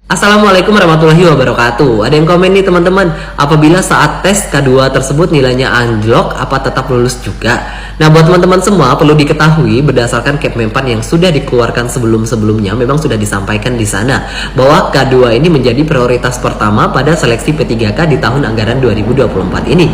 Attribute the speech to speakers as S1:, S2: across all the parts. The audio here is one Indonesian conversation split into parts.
S1: Assalamualaikum warahmatullahi wabarakatuh. Ada yang komen nih teman-teman, apabila saat tes K2 tersebut nilainya anjlok, apa tetap lulus juga? Nah, buat teman-teman semua perlu diketahui berdasarkan Kepmenpan yang sudah dikeluarkan sebelum-sebelumnya, memang sudah disampaikan di sana bahwa K2 ini menjadi prioritas pertama pada seleksi P3K di tahun anggaran 2024 ini.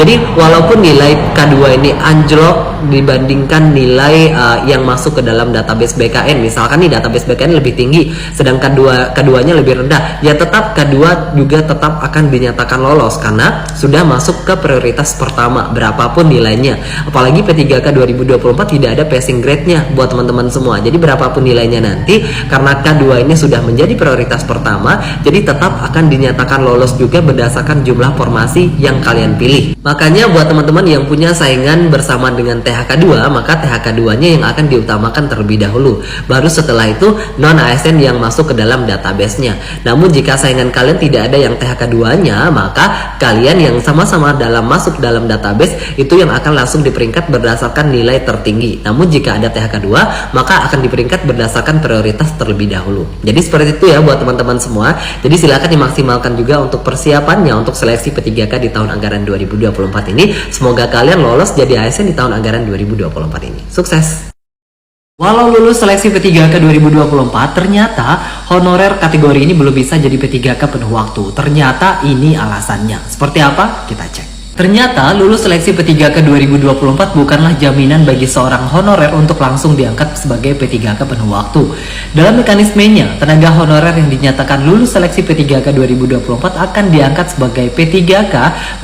S1: Jadi walaupun nilai K2 ini anjlok dibandingkan nilai yang masuk ke dalam database BKN, misalkan nih database BKN lebih tinggi, sedangkan keduanya lebih rendah, ya tetap K2 juga tetap akan dinyatakan lolos karena sudah masuk ke prioritas pertama berapapun nilainya. Apalagi P3K 2024 tidak ada passing grade-nya buat teman-teman semua. Jadi berapapun nilainya nanti, karena K2 ini sudah menjadi prioritas pertama, jadi tetap akan dinyatakan lolos juga berdasarkan jumlah formasi yang kalian pilih. Makanya buat teman-teman yang punya saingan bersama dengan THK2, maka THK2-nya yang akan diutamakan terlebih dahulu. Baru setelah itu non ASN yang masuk ke dalam database. Namun jika saingan kalian tidak ada yang THK2-nya, maka kalian yang sama-sama masuk dalam database itu yang akan langsung diperingkat berdasarkan nilai tertinggi. Namun jika ada THK2, maka akan diperingkat berdasarkan prioritas terlebih dahulu. Jadi seperti itu ya buat teman-teman semua. Jadi silakan dimaksimalkan juga untuk persiapannya untuk seleksi P3K di tahun anggaran 2024 ini. Semoga kalian lolos jadi ASN di tahun anggaran 2024 ini. Sukses! Walau lulus seleksi P3K 2024, ternyata honorer kategori ini belum bisa jadi P3K penuh waktu. Ternyata ini alasannya. Seperti apa? Kita cek. Ternyata lulus seleksi P3K 2024 bukanlah jaminan bagi seorang honorer untuk langsung diangkat sebagai P3K penuh waktu. Dalam mekanismenya, tenaga honorer yang dinyatakan lulus seleksi P3K 2024 akan diangkat sebagai P3K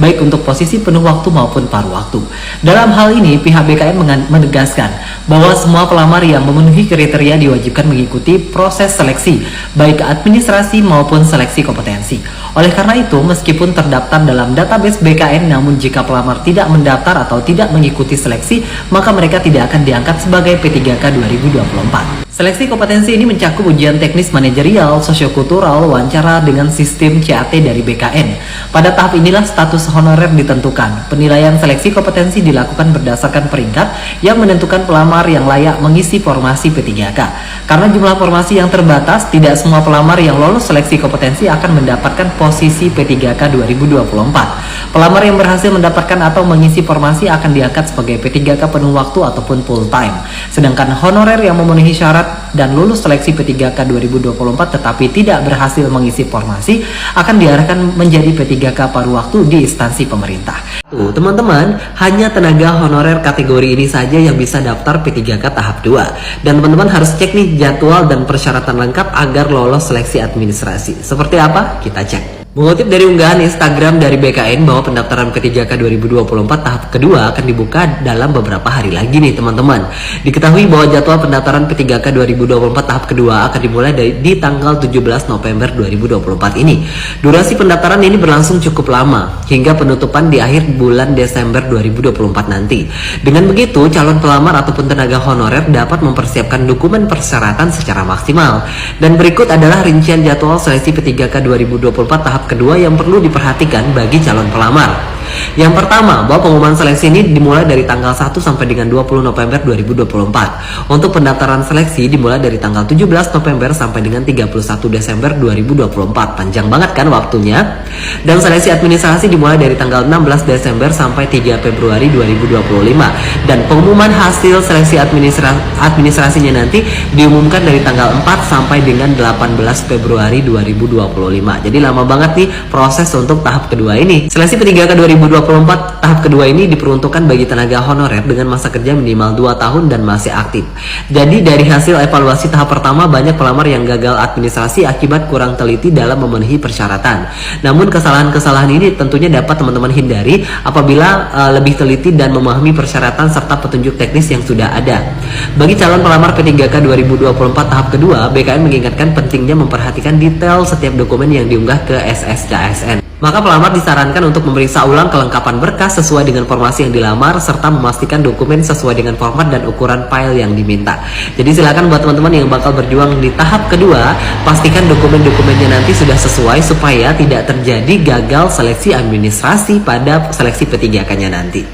S1: baik untuk posisi penuh waktu maupun paruh waktu. Dalam hal ini, pihak BKN menegaskan bahwa semua pelamar yang memenuhi kriteria diwajibkan mengikuti proses seleksi, baik administrasi maupun seleksi kompetensi. Oleh karena itu, meskipun terdaftar dalam database BKN, namun jika pelamar tidak mendaftar atau tidak mengikuti seleksi, maka mereka tidak akan diangkat sebagai P3K 2024. Seleksi kompetensi ini mencakup ujian teknis manajerial, sosiokultural, wawancara dengan sistem CAT dari BKN. Pada tahap inilah status honorer ditentukan. Penilaian seleksi kompetensi dilakukan berdasarkan peringkat yang menentukan pelamar yang layak mengisi formasi P3K. Karena jumlah formasi yang terbatas, tidak semua pelamar yang lolos seleksi kompetensi akan mendapatkan posisi P3K 2024. Pelamar yang berhasil mendapatkan atau mengisi formasi akan diangkat sebagai P3K penuh waktu ataupun full time. Sedangkan honorer yang memenuhi syarat dan lulus seleksi P3K 2024 tetapi tidak berhasil mengisi formasi akan diarahkan menjadi P3K paruh waktu di instansi pemerintah. Tuh teman-teman, hanya tenaga honorer kategori ini saja yang bisa daftar P3K tahap 2. Dan teman-teman harus cek nih jadwal dan persyaratan lengkap agar lolos seleksi administrasi. Seperti apa? Kita cek. Mengutip dari unggahan Instagram dari BKN bahwa pendaftaran P3K 2024 tahap kedua akan dibuka dalam beberapa hari lagi nih teman-teman. Diketahui bahwa jadwal pendaftaran P3K 2024 tahap kedua akan dimulai di tanggal 17 November 2024 ini. Durasi pendaftaran ini berlangsung cukup lama hingga penutupan di akhir bulan Desember 2024 nanti. Dengan begitu, calon pelamar ataupun tenaga honorer dapat mempersiapkan dokumen persyaratan secara maksimal. Dan berikut adalah rincian jadwal seleksi P3K 2024 tahap kedua yang perlu diperhatikan bagi calon pelamar. Yang pertama, bahwa pengumuman seleksi ini dimulai dari tanggal 1 sampai dengan 20 November 2024. Untuk pendaftaran seleksi dimulai dari tanggal 17 November sampai dengan 31 Desember 2024. Panjang banget kan waktunya? Dan seleksi administrasi dimulai dari tanggal 16 Desember sampai 3 Februari 2025. Dan pengumuman hasil seleksi administrasinya nanti diumumkan dari tanggal 4 sampai dengan 18 Februari 2025. Jadi lama banget nih proses untuk tahap kedua ini. Seleksi P3K 2024 tahap kedua ini diperuntukkan bagi tenaga honorer dengan masa kerja minimal 2 tahun dan masih aktif. Jadi dari hasil evaluasi tahap pertama, banyak pelamar yang gagal administrasi akibat kurang teliti dalam memenuhi persyaratan. Namun kesalahan-kesalahan ini tentunya dapat teman-teman hindari apabila lebih teliti dan memahami persyaratan serta petunjuk teknis yang sudah ada. Bagi calon pelamar P3K 2024 tahap kedua, BKN mengingatkan pentingnya memperhatikan detail setiap dokumen yang diunggah ke SSCASN. Maka pelamar disarankan untuk memeriksa ulang kelengkapan berkas sesuai dengan formasi yang dilamar serta memastikan dokumen sesuai dengan format dan ukuran file yang diminta. Jadi silakan buat teman-teman yang bakal berjuang di tahap kedua, pastikan dokumen-dokumennya nanti sudah sesuai supaya tidak terjadi gagal seleksi administrasi pada seleksi P3K-nya nanti.